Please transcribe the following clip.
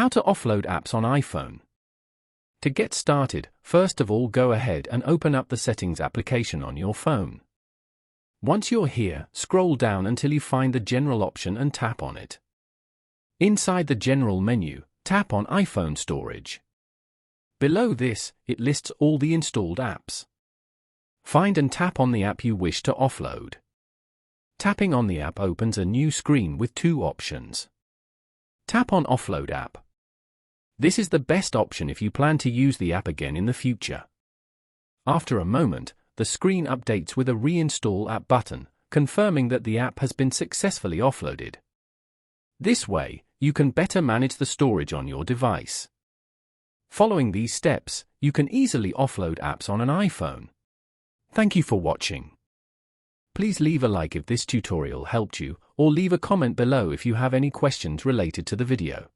How to offload apps on iPhone. To get started, first of all go ahead and open up the Settings application on your phone. Once you're here, scroll down until you find the General option and tap on it. Inside the General menu, tap on iPhone Storage. Below this, it lists all the installed apps. Find and tap on the app you wish to offload. Tapping on the app opens a new screen with two options. Tap on Offload app. This is the best option if you plan to use the app again in the future. After a moment, the screen updates with a Reinstall app button, confirming that the app has been successfully offloaded. This way, you can better manage the storage on your device. Following these steps, you can easily offload apps on an iPhone. Thank you for watching. Please leave a like if this tutorial helped you, or leave a comment below if you have any questions related to the video.